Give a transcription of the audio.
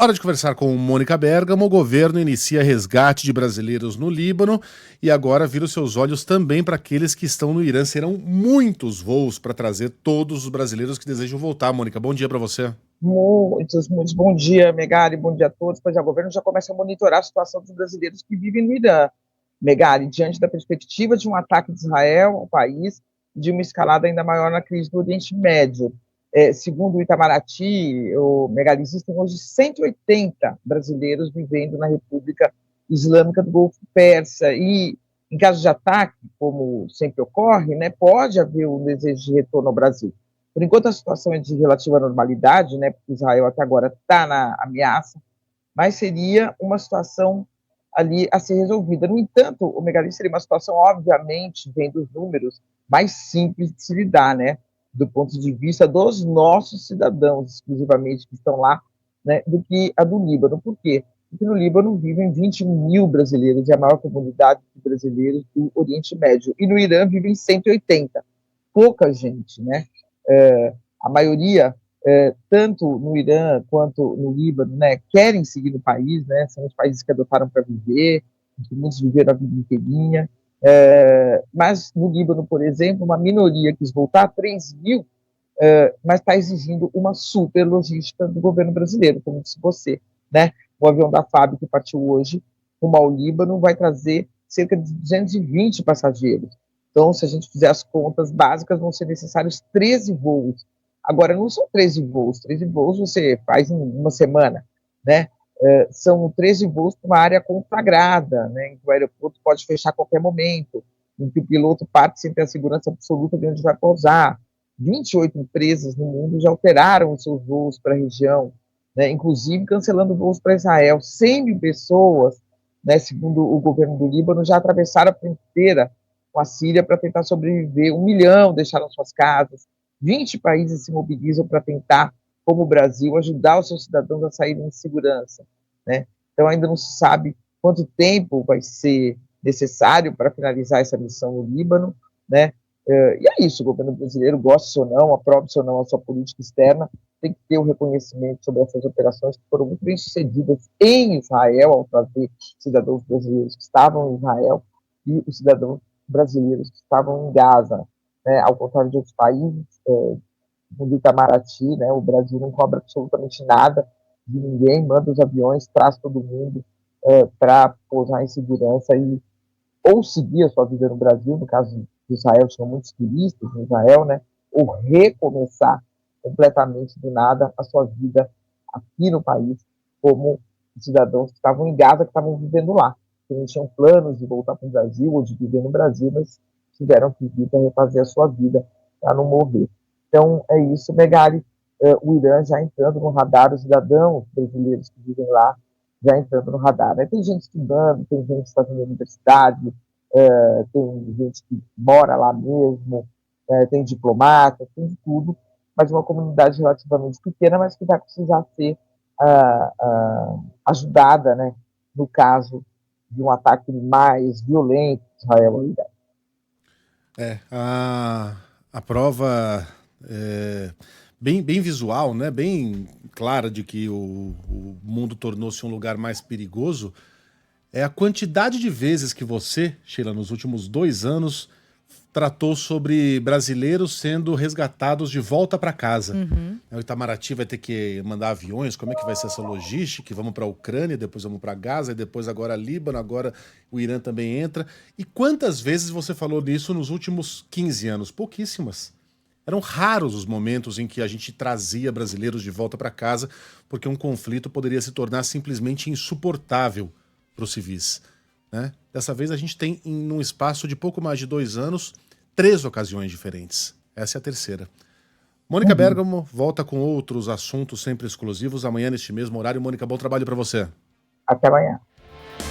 Hora de conversar com Mônica Bergamo. O governo inicia resgate de brasileiros no Líbano e agora vira os seus olhos também para aqueles que estão no Irã. Serão muitos voos para trazer todos os brasileiros que desejam voltar. Mônica, bom dia para você. Muitos. Bom dia, Megali, bom dia a todos. Pois é, o governo já começa a monitorar a situação dos brasileiros que vivem no Irã. Megali, diante da perspectiva de um ataque de Israel ao país e de uma escalada ainda maior na crise do Oriente Médio. Segundo o Itamaraty, Megali, existem hoje 180 brasileiros vivendo na República Islâmica do Golfo Persa e, em caso de ataque, como sempre ocorre, né, pode haver um desejo de retorno ao Brasil. Por enquanto, a situação é de relativa normalidade, né, porque Israel até agora está na ameaça, mas seria uma situação ali a ser resolvida. No entanto, o Megali seria uma situação, obviamente, vendo os números, mais simples de se lidar, né, do ponto de vista dos nossos cidadãos, exclusivamente, que estão lá, né, do que a do Líbano. Por quê? Porque no Líbano vivem 20 mil brasileiros, é a maior comunidade de brasileiros do Oriente Médio, e no Irã vivem 180. Pouca gente, né? A maioria, tanto no Irã quanto no Líbano, né, querem seguir no país, né, são os países que adotaram para viver, que muitos viveram a vida inteirinha, mas no Líbano, por exemplo, uma minoria quis voltar, 3 mil, mas está exigindo uma super logística do governo brasileiro, como disse você, né? O avião da FAB que partiu hoje rumo ao Líbano vai trazer cerca de 220 passageiros. Então, se a gente fizer as contas básicas, vão ser necessários 13 voos. Agora, não são 13 voos você faz em uma semana, né? São 13 voos para uma área conflagrada, né, em que o aeroporto pode fechar a qualquer momento, em que o piloto parte sem ter a segurança absoluta de onde vai pousar. 28 empresas no mundo já alteraram os seus voos para a região, né, inclusive cancelando voos para Israel. 100 mil pessoas, né, segundo o governo do Líbano, já atravessaram a fronteira com a Síria para tentar sobreviver. 1 milhão deixaram suas casas. 20 países se mobilizam para tentar, como o Brasil, ajudar os seus cidadãos a saírem em segurança, né? Então ainda não se sabe quanto tempo vai ser necessário para finalizar essa missão no Líbano, né? E é isso, o governo brasileiro, goste ou não, aprove ou não a sua política externa, tem que ter o reconhecimento sobre essas operações que foram muito bem sucedidas em Israel, ao trazer cidadãos brasileiros que estavam em Israel e os cidadãos brasileiros que estavam em Gaza, né? Ao contrário de outros países, no Itamaraty, né, o Brasil não cobra absolutamente nada de ninguém, manda os aviões, traz todo mundo para pousar em segurança e ou seguir a sua vida no Brasil, no caso de Israel, tinham muitos turistas em Israel, né, ou recomeçar completamente do nada a sua vida aqui no país, como os cidadãos que estavam em Gaza, que estavam vivendo lá, que não tinham planos de voltar para o Brasil ou de viver no Brasil, mas tiveram que vir para refazer a sua vida para não morrer. Então, é isso, Megali, o Irã já entrando no radar, os cidadãos brasileiros que vivem lá já entrando no radar. Né? Tem gente estudando, tem gente que está na universidade, tem gente que mora lá mesmo, tem diplomata, tem de tudo, mas uma comunidade relativamente pequena, mas que vai precisar ser ajudada, né, no caso de um ataque mais violento de Israel ao Irã. A prova é bem visual, né? Bem clara de que o mundo tornou-se um lugar mais perigoso. É a quantidade de vezes que você, Sheila, nos últimos 2 anos, tratou sobre brasileiros sendo resgatados de volta para casa. Uhum. O Itamaraty vai ter que mandar aviões, como é que vai ser essa logística? Vamos para a Ucrânia, depois vamos para Gaza, e depois agora Líbano, agora o Irã também entra. E quantas vezes você falou nisso nos últimos 15 anos? Pouquíssimas. Eram raros os momentos em que a gente trazia brasileiros de volta para casa, porque um conflito poderia se tornar simplesmente insuportável para os civis, né? Dessa vez a gente tem, em um espaço de pouco mais de 2 anos, 3 ocasiões diferentes. Essa é a terceira. Mônica Bergamo volta com outros assuntos sempre exclusivos amanhã neste mesmo horário. Mônica, bom trabalho para você. Até amanhã.